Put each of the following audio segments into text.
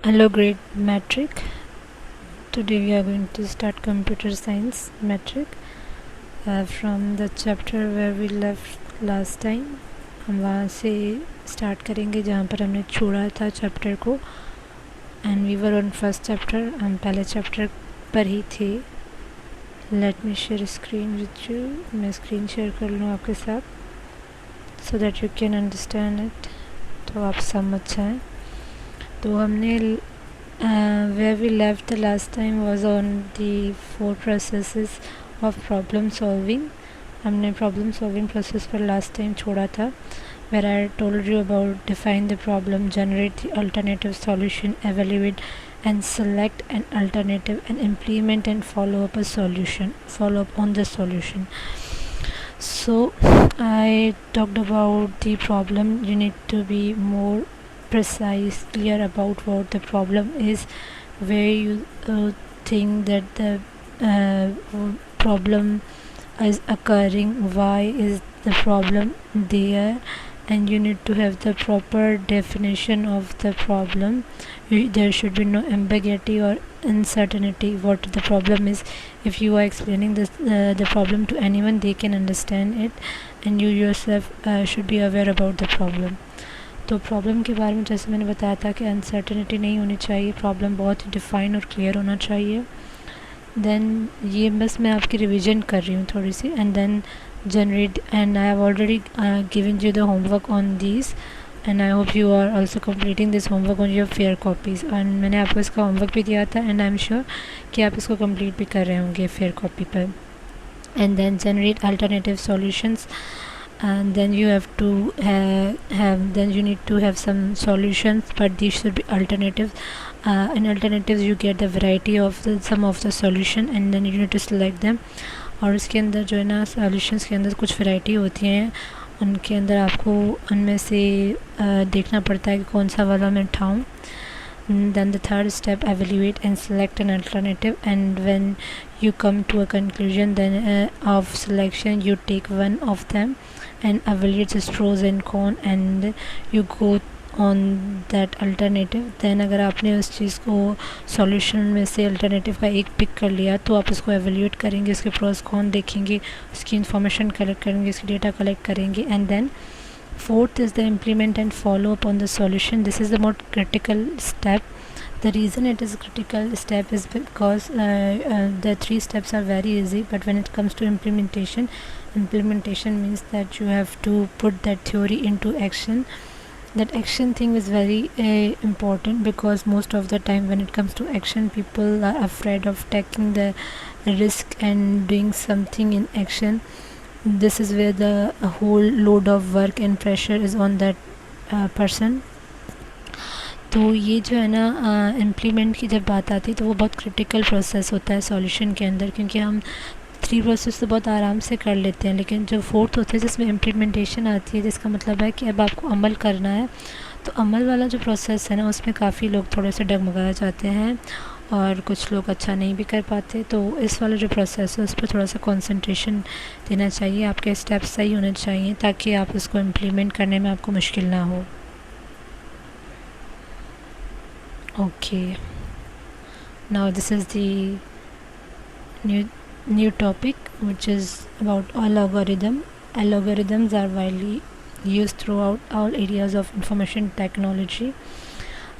Hello, grade metric. Today we are going to start computer science metric from the chapter where we left last time. हम वहाँ से start करेंगे जहाँ पर हमने छोड़ा था चैप्टर को. And we were on first chapter. हम पहले चैप्टर पर ही थे. Let me share screen with you. मैं स्क्रीन शेयर कर लूँ आपके साथ so that you can understand it, तो आप समझ जाएँ. तो हमने where we left the last time was on the 4 processes of problem solving. हमने problem solving process पर last time छोड़ा था, where I told you about define the problem, generate the alternative solution, evaluate and select an alternative, and implement and follow up on the solution. So I talked about the problem. You need to be more precise, clear about what the problem is, where you think that the problem is occurring, why is the problem there, and you need to have the proper definition of the problem. There should be no ambiguity or uncertainty what the problem is. If you are explaining this the problem to anyone, they can understand it, and you yourself should be aware about the problem. तो problem के बारे में जैसे मैंने बताया था कि uncertainty नहीं होनी चाहिए, प्रॉब्लम बहुत ही डिफ़ाइन और क्लियर होना चाहिए. देन ये बस मैं आपकी रिवीजन कर रही हूँ थोड़ी सी. And then generate, and I have already given you the homework on this, and I hope you are also completing this homework on your fair copies. And मैंने आपको इसका होमवर्क भी दिया था, एंड आई एम श्योर कि आप इसको complete भी कर रहे होंगे फेयर कॉपी पर. And then generate alternative solutions, and then you have to then you need to have some solutions, but these should be alternatives. In alternatives you get the variety of some of the solution, and then you need to select them. और उसके अंदर जो है ना solutions के अंदर कुछ variety होती हैं, उनके अंदर आपको उनमें से देखना पड़ता है कि कौन सा वाला मैं उठाऊँ. Then the third step, evaluate and select an alternative, and when you come to a conclusion then of selection, you take one of them and evaluate its pros and cons, and you go on that alternative. then अगर आपने उस चीज़ को solution में से alternative का एक pick कर लिया, तो आप उसको एवेल्यूएट करेंगे, उसके प्रोस कौन देखेंगे, उसकी इन्फॉर्मेशन कलेक्ट करेंगे, उसकी डेटा कलेक्ट करेंगे. And then fourth is the implement and follow up on the solution. This is the more critical step. The reason it is a critical step is because the 3 steps are very easy, but when it comes to implementation means that you have to put that theory into action. That action thing is very important, because most of the time when it comes to action, people are afraid of taking the risk and doing something in action. This is where the whole load of work and pressure is on that person. तो ये जो है ना implement की जब बात आती है, तो वो बहुत क्रिटिकल प्रोसेस होता है सॉल्यूशन के अंदर, क्योंकि हम 3 प्रोसेस तो बहुत आराम से कर लेते हैं, लेकिन जो 4th होता है जिसमें इम्प्लीमेंटेशन आती है, जिसका मतलब है कि अब आपको अमल करना है. तो अमल वाला जो प्रोसेस है ना, उसमें काफ़ी लोग थोड़े से डगमगा जाते हैं और कुछ लोग अच्छा नहीं भी कर पाते. तो इस वाला जो प्रोसेस है उस पर थोड़ा सा कंसंट्रेशन देना चाहिए. आपके स्टेप्स सही होने चाहिए ताकि आप इसको इम्प्लीमेंट करने में आपको मुश्किल ना हो. Okay, now this is the new topic, which is about algorithm. Algorithms are widely used throughout all areas of information technology.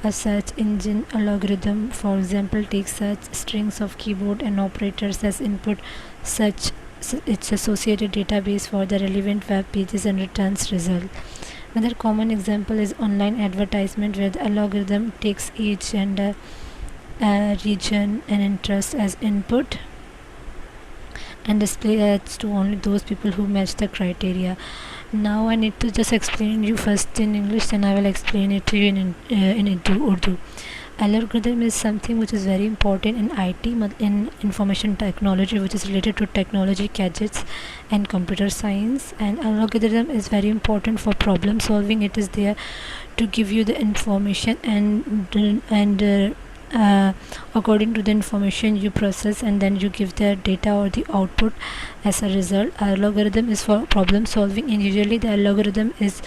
A search engine algorithm, for example, takes such strings of keyboard and operators as input, such its associated database for the relevant web pages, and returns result. Another common example is online advertisement, where the algorithm takes age, gender, region, and interest as input and display ads to only those people who match the criteria. Now I need to just explain you first in English, then I will explain it to you in Urdu. Algorithm is something which is very important in IT, in information technology, which is related to technology, gadgets and computer science. And algorithm is very important for problem solving. It is there to give you the information, and according to the information you process, and then you give the data or the output as a result. Algorithm is for problem solving, and usually the algorithm is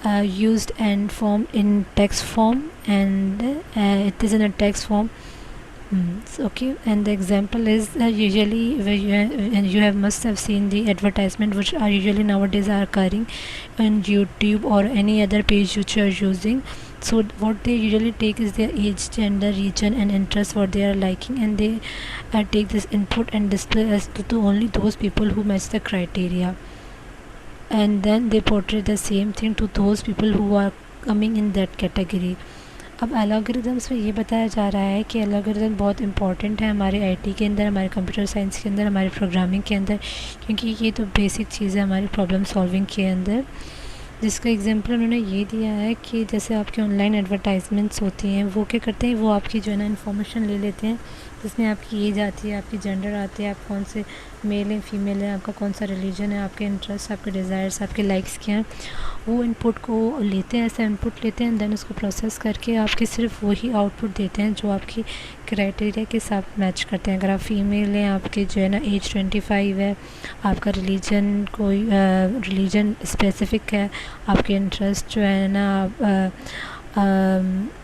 used and formed in text form, and it is in a text form. Okay, and the example is usually where and you have must have seen the advertisement which are usually nowadays are occurring on YouTube or any other page which you are using. So what they usually take is their age, gender, region, and interest, what they are liking, and they take this input and display as to only those people who match the criteria, and then they portray the same thing to those people who are coming in that category. अब algorithms में ये बताया जा रहा है कि algorithm बहुत important है हमारे आईटी के अंदर, हमारे कंप्यूटर साइंस के अंदर, हमारे प्रोग्रामिंग के अंदर, क्योंकि ये तो बेसिक चीज़ है हमारी प्रॉब्लम सॉल्विंग के अंदर। जिसका एग्जांपल उन्होंने ये दिया है कि जैसे आपके ऑनलाइन एडवर्टाइजमेंट्स होती हैं, वो क्या करते हैं, वो आपकी जो है ना इन्फॉर्मेशन ले लेते हैं, जिसमें आपकी एज आती है, आपकी जेंडर आती है, आप कौन से मेल हैं फीमेल हैं, आपका कौन सा रिलीजन है, आपके इंटरेस्ट, आपके डिज़ायर्स, आपके लाइक्स क्या हैं, वो इनपुट को लेते हैं, ऐसा इनपुट लेते हैं, देन उसको प्रोसेस करके आपकी सिर्फ वही आउटपुट देते हैं जो आपकी क्राइटेरिया के साथ मैच करते हैं। अगर आप फीमेल हैं, आपके जो है ना एज 25 है, आपका रिलीजन कोई रिलीजन स्पेसिफिक है, आपके इंटरेस्ट जो है ना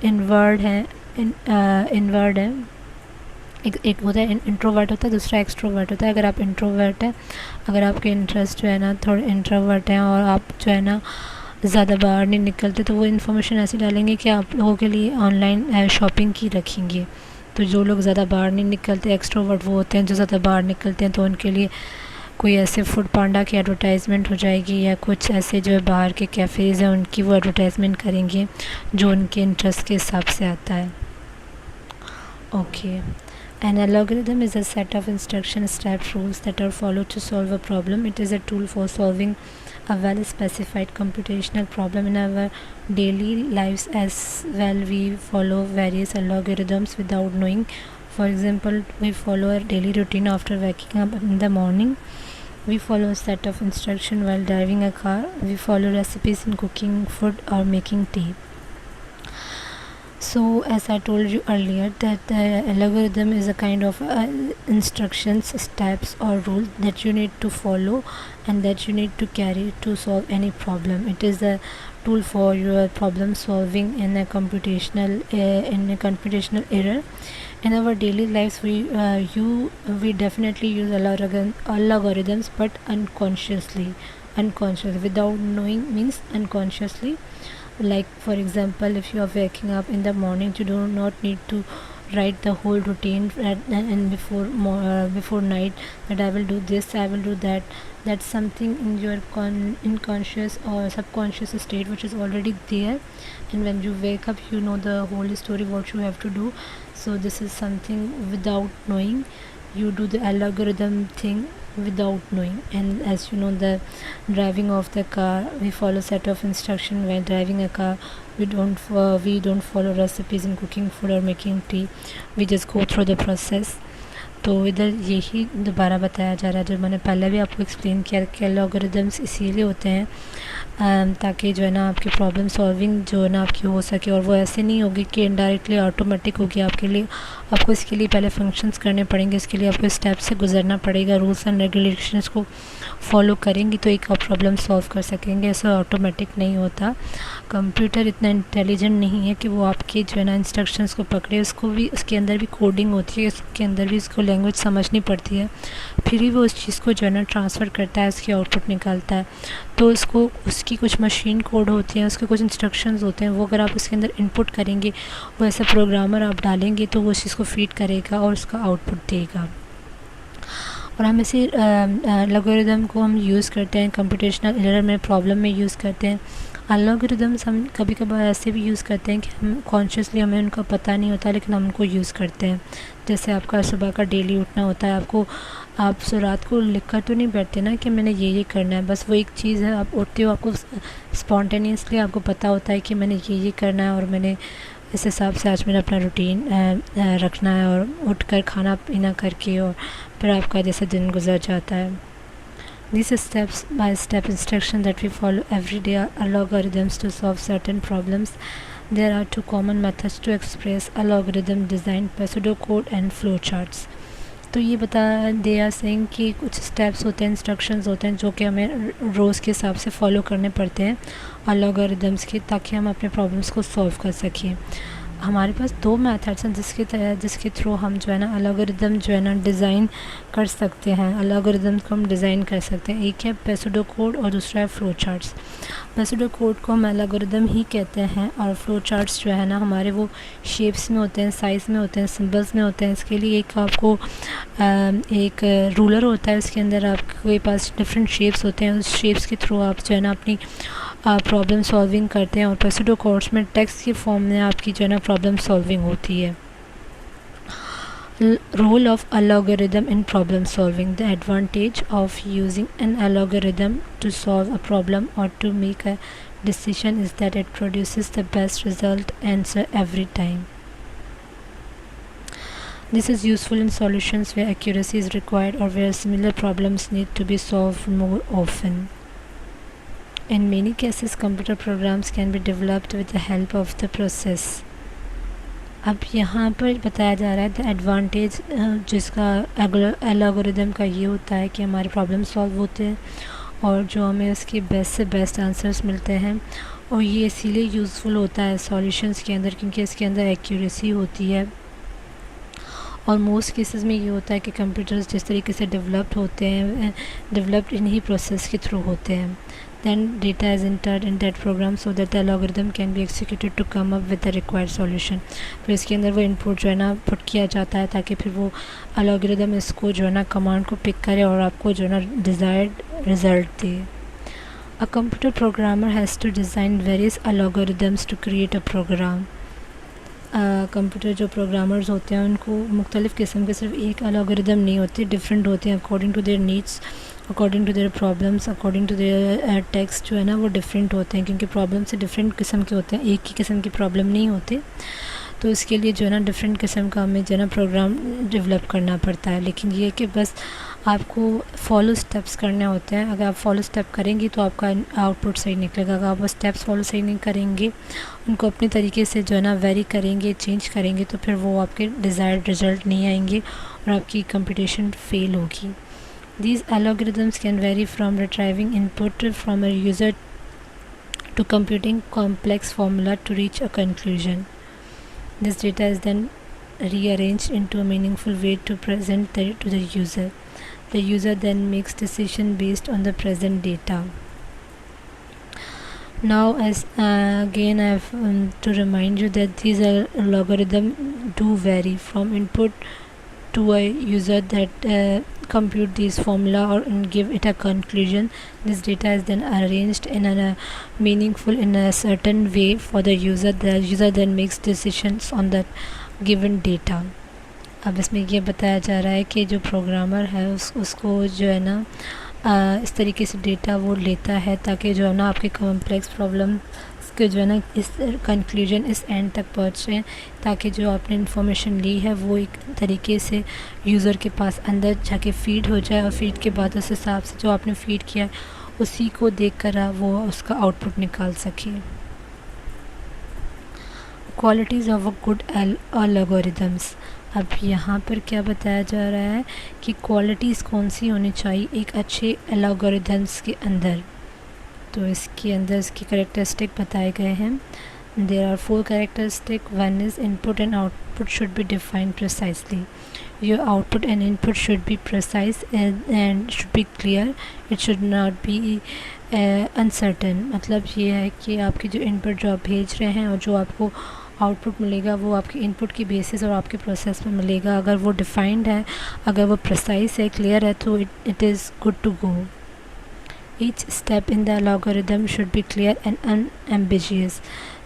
इनवर्ड है, इनवर्ड है, एक होता है इंट्रोवर्ट होता है, दूसरा एक्सट्रोवर्ट होता है। अगर आप इंट्रोवर्ट हैं, अगर आपके इंटरेस्ट जो है ना थोड़े इंट्रोवर्ट हैं और आप जो है ना ज़्यादा बाहर नहीं निकलते, तो वो इन्फॉर्मेशन ऐसी डालेंगे कि आप लोगों के लिए ऑनलाइन शॉपिंग की रखेंगे। तो जो लोग ज़्यादा बाहर नहीं निकलते, एक्सट्रोवर्ट वो होते हैं जो ज़्यादा बाहर निकलते हैं, तो उनके लिए कोई ऐसे फूड पांडा की एडवर्टाइजमेंट हो जाएगी, या कुछ ऐसे जो है बाहर के कैफ़ेज़ हैं उनकी वो एडवर्टाइजमेंट करेंगे जो उनके इंटरेस्ट के हिसाब से आता है। Okay, an algorithm is a set of instruction step rules that are followed to solve a problem. It is a tool for solving a well specified computational problem in our daily lives as well. We follow various algorithms without knowing. For example, we follow a daily routine after waking up in the morning. We follow a set of instruction while driving a car. We follow recipes in cooking food or making tea. So as I told you earlier that the algorithm is a kind of instructions, steps or rules that you need to follow and that you need to carry to solve any problem. It is a tool for your problem solving in a computational era. In our daily lives we definitely use algorithms, but unconsciously without knowing means unconsciously. Like for example, if you are waking up in the morning, you do not need to write the whole routine and before night that I will do this, I will do that. That's something in your unconscious or subconscious state which is already there, and when you wake up you know the whole story what you have to do. So this is something without knowing, you do the algorithm thing without knowing. And as you know, the driving of the car, we follow set of instruction while driving a car. We don't follow recipes in cooking food or making tea. We just go through the process. तो इधर यही दोबारा बताया जा रहा है जो मैंने पहले भी आपको एक्सप्लेन किया कि एल्गोरिदम्स इसीलिए होते हैं ताकि जो है ना आपकी प्रॉब्लम सॉल्विंग जो है ना आपकी हो सके, और वो ऐसे नहीं होगी कि इनडायरेक्टली ऑटोमेटिक होगी आपके लिए। आपको इसके लिए पहले फंक्शंस करने पड़ेंगे, इसके लिए आपको स्टेप से गुजरना पड़ेगा, रूल्स एंड रेगुलेशंस को फॉलो करेंगे तो एक आप प्रॉब्लम सॉल्व कर सकेंगे। ऐसा ऑटोमेटिक नहीं होता। कंप्यूटर इतना इंटेलिजेंट नहीं है कि वो आपके जो है ना इंस्ट्रक्शंस को पकड़े, उसको भी उसके अंदर भी कोडिंग होती है, उसके अंदर भी उसको लैंग्वेज समझनी पड़ती है, फिर ही वो उस चीज़ को जो है ना ट्रांसफ़र करता है, उसकी आउटपुट निकालता है। तो उसको उसकी कुछ मशीन कोड होती हैं, उसके कुछ इंस्ट्रक्शंस होते हैं, वो अगर आप उसके अंदर इनपुट करेंगे, वो ऐसा प्रोग्रामर आप डालेंगे तो वो उस चीज़ को फीड करेगा और उसका आउटपुट देगा। और हम इसी एल्गोरिदम को हम यूज़ करते हैं कंप्यूटेशनल एरर में प्रॉब्लम में यूज़ करते हैं। एल्गोरिदम्स हम कभी कभार ऐसे भी यूज़ करते हैं कि हम कॉन्शियसली हमें उनका पता नहीं होता लेकिन हम उनको यूज़ करते हैं। जैसे आपका सुबह का डेली उठना होता है, आपको आप रात को लिख कर तो नहीं बैठते ना कि मैंने ये करना है, बस वो एक चीज़ है, आप उठते हो आपको स्पॉन्टेनियसली आपको पता होता है कि मैंने ये करना है और मैंने इस हिसाब से आज मेरा अपना रूटीन रखना है, और उठकर खाना पीना करके और फिर आपका जैसे दिन गुजर जाता है। These steps by step instruction that we follow every day are algorithms to solve certain problems. There are two common methods to express algorithm design by pseudocode and flowcharts. तो ये बता दे आर सेइंग कि कुछ steps होते हैं, instructions होते हैं जो कि हमें रोज़ के हिसाब से फॉलो करने पड़ते हैं अलगोरिदम्स के, ताकि हम अपने प्रॉब्लम्स को सॉल्व कर सकें। हमारे पास दो मेथड्स हैं जिसके थ्रू हम जो है ना अलगोरिदम जो है ना डिज़ाइन कर सकते हैं, अलगोरिदम्स को हम डिज़ाइन कर सकते हैं। एक है पेसुडो कोड और दूसरा है फ्लो चार्ट्स। पेसुडो कोड को हम अलगोरिदम ही कहते हैं और फ्लो चार्ट्स जो है ना हमारे वो शेप्स में होते हैं, साइज़ में होते हैं, सिंबल्स में होते हैं। इसके लिए एक आपको एक रूलर होता है, उसके अंदर आपके पास डिफरेंट शेप्स होते हैं, उस शेप्स के थ्रू आप जो है ना अपनी प्रॉब्लम सॉल्विंग करते हैं। और पेसुडो कोड्स में टेक्स्ट की फॉर्म में आपकी जो है ना प्रॉब्लम सॉल्विंग होती है। Role of algorithm in problem solving. The advantage of using an algorithm to solve a problem or to make a decision is that it produces the best result answer every time. This is useful in solutions where accuracy is required or where similar problems need to be solved more often. In many cases, computer programs can be developed with the help of the process. अब यहाँ पर बताया जा रहा है the advantage जिसका algorithm का ये होता है कि हमारे प्रॉब्लम सॉल्व होते हैं और जो हमें उसके बेस्ट से बेस्ट आंसर्स मिलते हैं। और ये इसीलिए यूज़फुल होता है सॉल्यूशंस के अंदर क्योंकि इसके अंदर एक्यूरेसी होती है। और मोस्ट केसेस में ये होता है कि कंप्यूटर्स जिस तरीके से डेवलप्ड होते हैं डेवलप्ड इन्हीं प्रोसेस के थ्रू होते हैं। Then data is entered in that program so that the algorithm can be executed to come up with the required solution. फिर इसके अंदर वो इनपुट जो है ना पुट किया जाता है ताकि फिर वो algorithm इसको जो है ना कमांड को पिक करे और आपको जो है ना desired result they. A computer programmer has to design various algorithms to create a program. Computer जो प्रोग्रामर्स होते हैं उनको मुख्तलिफ़ किस्म के सिर्फ एक अलगोरिदम नहीं होते, डिफरेंट होते हैं according to their needs, according to their problems, according to their text जो है ना वो डिफरेंट होते हैं क्योंकि प्रॉब्लम से डिफरेंट किस्म के होते हैं, एक ही किस्म की प्रॉब्लम नहीं होते। तो इसके लिए जो है ना डिफरेंट किस्म का हमें जो है ना प्रोग्राम डेवलप करना पड़ता है। लेकिन ये कि बस आपको फॉलो स्टेप्स करने होते हैं। अगर आप फॉलो स्टेप करेंगे तो आपका आउटपुट सही निकलेगा। अगर आप स्टेप्स फॉलो सही नहीं करेंगे, उनको अपने तरीके से जो है ना वेरी करेंगे, चेंज करेंगे, तो फिर वो आपके डिज़ायर्ड रिजल्ट नहीं आएंगे और आपकी कंपटीशन फेल होगी। These algorithms can vary from retrieving input from a user to computing complex formula to reach a conclusion. This data is then rearranged into a meaningful way to present to the user. The user then makes decision based on the present data. Now, as again, I have to remind you that these algorithms do vary from input to a user that compute these formula or give it a conclusion. This data is then arranged in a meaningful in a certain way for the user. The user then makes decisions on that given data. अब इसमें ये बताया जा रहा है कि जो programmer है उसको जो है ना इस तरीके से डेटा वो लेता है ताकि जो है ना आपके कॉम्प्लेक्स प्रॉब्लम के जो है ना इस कंक्लूजन इस एंड तक पहुँचे, ताकि जो आपने इन्फॉर्मेशन ली है वो एक तरीके से यूज़र के पास अंदर जाके फ़ीड हो जाए और फ़ीड के बाद उस हिसाब से जो आपने फ़ीड किया है उसी को देखकर वो उसका आउटपुट निकाल सके। Qualities of a good algorithms. अब यहाँ पर क्या बताया जा रहा है कि क्वालिटीज़ कौन सी होनी चाहिए एक अच्छे एल्गोरिदम्स के अंदर। तो इसके अंदर इसकी करेक्टरिस्टिक बताए गए हैं। There are 4 characteristics. One is input and output should be defined precisely. Your output and input should be precise and should be clear. It should not be uncertain. मतलब ये है कि आपकी जो इनपुट जो आप भेज रहे हैं और जो आपको आउटपुट मिलेगा वो आपके इनपुट की बेसिस और आपके प्रोसेस में मिलेगा। अगर वो डिफाइंड है, अगर वो प्रिसाइज है, क्लियर है, तो it is good to go. Each step in the algorithm should be clear and unambiguous.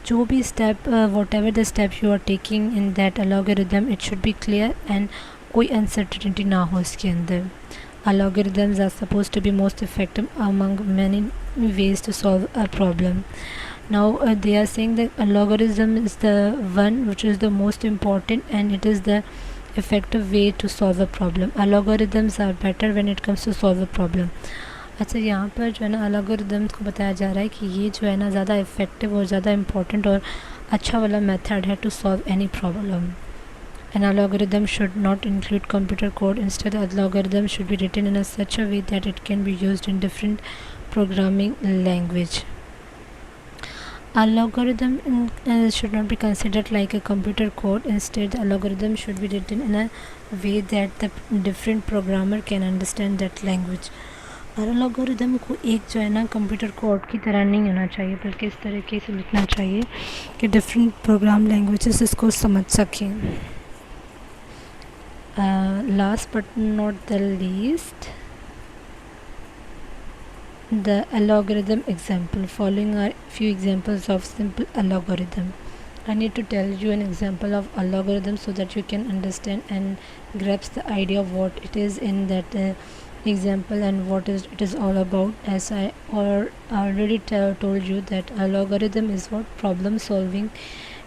जो भी step, whatever the step you are taking in that algorithm, it should be clear and कोई uncertainty ना हो इसके अंदर। Algorithms are supposed to be most effective among many ways to solve a problem. Now they are saying that algorithm is the one which is the most important and it is the effective way to solve a problem. Algorithms are better when it comes to solve a problem. अच्छा, यहाँ पर जो है ना algorithms को बताया जा रहा है कि ये जो है ना ज़्यादा इफ़ेक्टिव और ज़्यादा इम्पोर्टेंट और अच्छा वाला मेथड है to solve any problem. An algorithm should not include computer code. Instead, the algorithm should be written in such a way that it can be used in different programming language. Algorithm should not be considered like a computer code. Instead, the algorithm should be written in a way that the different programmer can understand that language. और algorithm को एक जो है ना computer code की तरह नहीं होना चाहिए, बल्कि इस तरीके से लिखना चाहिए कि डिफरेंट प्रोग्राम लैंग्वेजेस इसको समझ सकें. Last but not the least, the algorithm example. Following are few examples of simple algorithm. I need to tell you an example of algorithm so that you can understand and grasp the idea of what it is in that example and what is it is all about. As I already told you that algorithm is what problem solving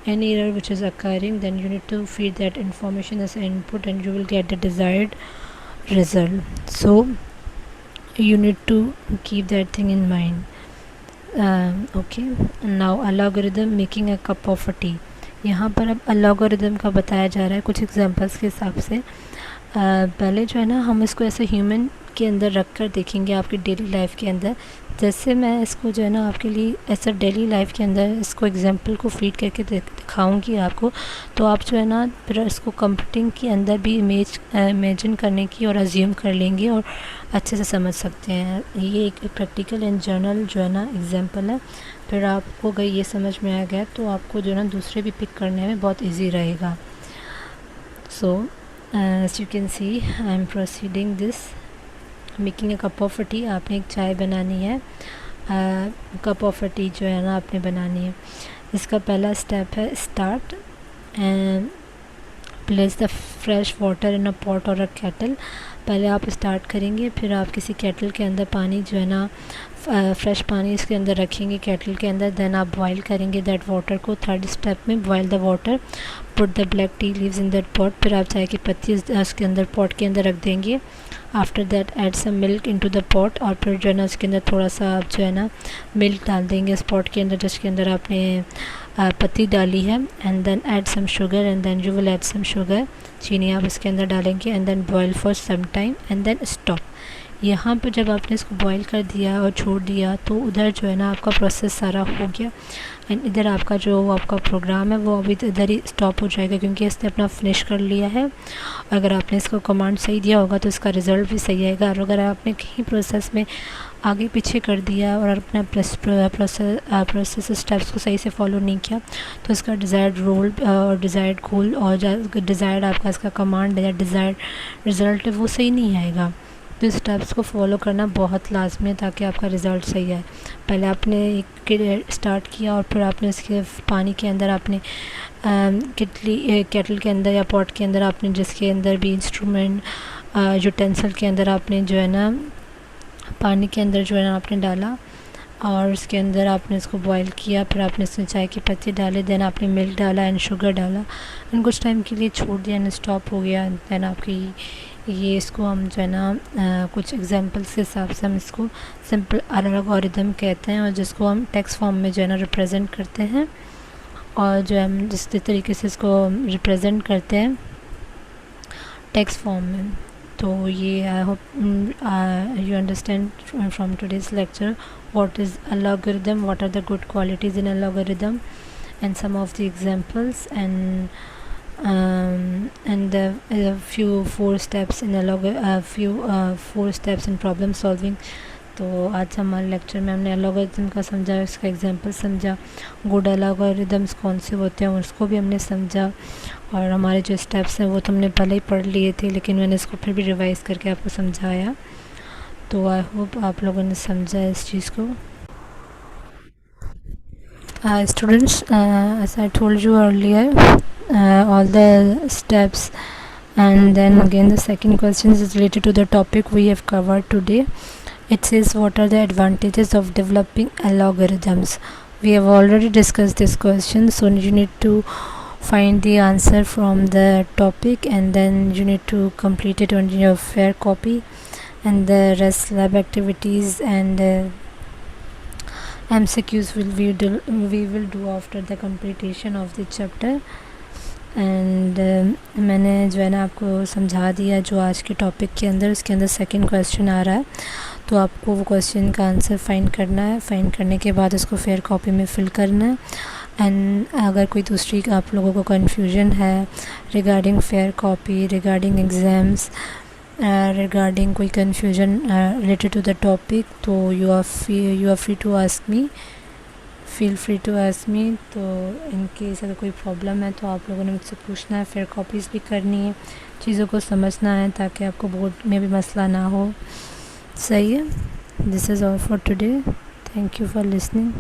any error which is occurring, then you need to feed that information as an input and you will get the desired result. So you need to keep that thing in mind. Okay, now algorithm making a cup of a tea. यहाँ पर अब algorithm का बताया जा रहा है कुछ examples के हिसाब से. पहले जो है ना हम इसको ऐसे ह्यूमन के अंदर रख कर देखेंगे आपकी डेली लाइफ के अंदर. जैसे मैं इसको जो है ना आपके लिए ऐसा डेली लाइफ के अंदर इसको एग्जांपल को फीड करके दिखाऊंगी आपको, तो आप जो है ना फिर इसको कंप्यूटिंग के अंदर भी इमेजिन करने की और अज्यूम कर लेंगे और अच्छे से समझ सकते हैं. ये एक प्रैक्टिकल एंड जर्नल जो है ना एग्जांपल है. फिर आपको अगर ये समझ में आ गया तो आपको जो है ना दूसरे भी पिक करने में बहुत ईजी रहेगा. सो as you can see, I am proceeding this. Making a cup of T. आपने एक चाय बनानी है, कप ऑफ टी जो है ना आपने बनानी है. इसका पहला स्टेप है start and place the fresh water in a pot और अ केटल. पहले आप स्टार्ट करेंगे, फिर आप किसी केटल के अंदर पानी जो है ना फ्रेश पानी इसके अंदर रखेंगे केटल के अंदर. देन आप बॉईल करेंगे दैट वाटर को. थर्ड स्टेप में boil the water, put the black tea leaves in that pot. फिर आप चाय की पत्ती उसके अंदर पॉट के अंदर रख देंगे. After that add some milk into the pot. और फिर जो है ना उसके अंदर थोड़ा सा आप जो है ना मिल्क डाल देंगे इस पॉट के अंदर जिसके अंदर आपने पत्ती डाली है. And then add some sugar and then you will add some sugar. चीनी आप इसके अंदर डालेंगे and then boil for some time and then stop. यहाँ पर जब आपने इसको बॉईल कर दिया और छोड़ दिया तो उधर जो है ना आपका प्रोसेस सारा हो गया एंड इधर आपका जो आपका प्रोग्राम है वो अभी इधर ही स्टॉप हो जाएगा क्योंकि इसने अपना फिनिश कर लिया है. अगर आपने इसको कमांड सही दिया होगा तो इसका रिज़ल्ट भी सही आएगा. और अगर आपने कहीं प्रोसेस में आगे पीछे कर दिया और अपना प्रोसेस स्टेप्स को सही से फॉलो नहीं किया तो इसका डिज़ायर्ड रोल और डिज़ायर्ड गोल और डिज़ायर्ड आपका इसका कमांड या डिज़ायर्ड रिज़ल्ट वो सही नहीं आएगा. तो स्टेप्स को फॉलो करना बहुत लाजमी है ताकि आपका रिज़ल्ट सही आए. पहले आपने एक स्टार्ट किया और फिर आपने इसके पानी के अंदर आपने केटल के अंदर या पॉट के अंदर आपने जिसके अंदर भी इंस्ट्रूमेंट यूटेंसिल के अंदर आपने जो है ना पानी के अंदर जो है ना आपने डाला और उसके अंदर आपने इसको बॉईल किया. फिर आपने इसमें चाय की पत्ती डाले, देन आपने मिल्क डाला एंड शुगर डाला एंड कुछ टाइम के लिए छोड़ दिया एंड स्टॉप हो गया. देन आपकी ये इसको हम जो है ना कुछ एग्जांपल्स के हिसाब से हम इसको सिंपल एल्गोरिथम कहते हैं और जिसको हम टेक्स्ट फॉर्म में जो है ना रिप्रेजेंट करते हैं. और जो हम जिस तरीके से इसको रिप्रेजेंट करते हैं टेक्स्ट फॉर्म में. तो ये I hope you understand from today's lecture what is algorithm, what are the good qualities in algorithm and some of the examples and the few four steps in four steps in problem solving. तो आज हमारे lecture में हमने algorithm का समझा, इसका example समझा, good algorithms कौन से होते हैं उसको भी हमने समझा. और हमारे जो स्टेप्स हैं वो तो हमने पहले ही पढ़ लिए थे लेकिन मैंने इसको फिर भी रिवाइज़ करके आपको समझाया. तो आई होप आप लोगों ने समझा इस चीज़ को. Students, as I told you earlier, all the steps, and then again the second question is related to the topic we have covered today. It says, what are the advantages of developing algorithms? We have already discussed this question, so you need to find the answer from the topic and then you need to complete it on your fair copy, and the rest lab activities and MCQs we will do after the completion of the chapter. And मैंने जो है ना आपको समझा दिया जो आज के टॉपिक के अंदर, उसके अंदर सेकंड क्वेश्चन आ रहा है, तो आपको वो क्वेश्चन का आंसर फाइंड करना है। फाइंड करने के बाद उसको फेयर कॉपी में फ़िल करना है। एंड अगर कोई दूसरी आप लोगों को कन्फ्यूजन है regarding fair copy, regarding exams, regarding कोई confusion related to the topic, तो you are free to ask me, feel free to ask me. तो इन केस अगर कोई प्रॉब्लम है तो आप लोगों ने मुझसे पूछना है, फेयर कॉपीज़ भी करनी है, चीज़ों को समझना है ताकि आपको बोर्ड में भी मसला ना हो। सही है। This is all for today. Thank you for listening.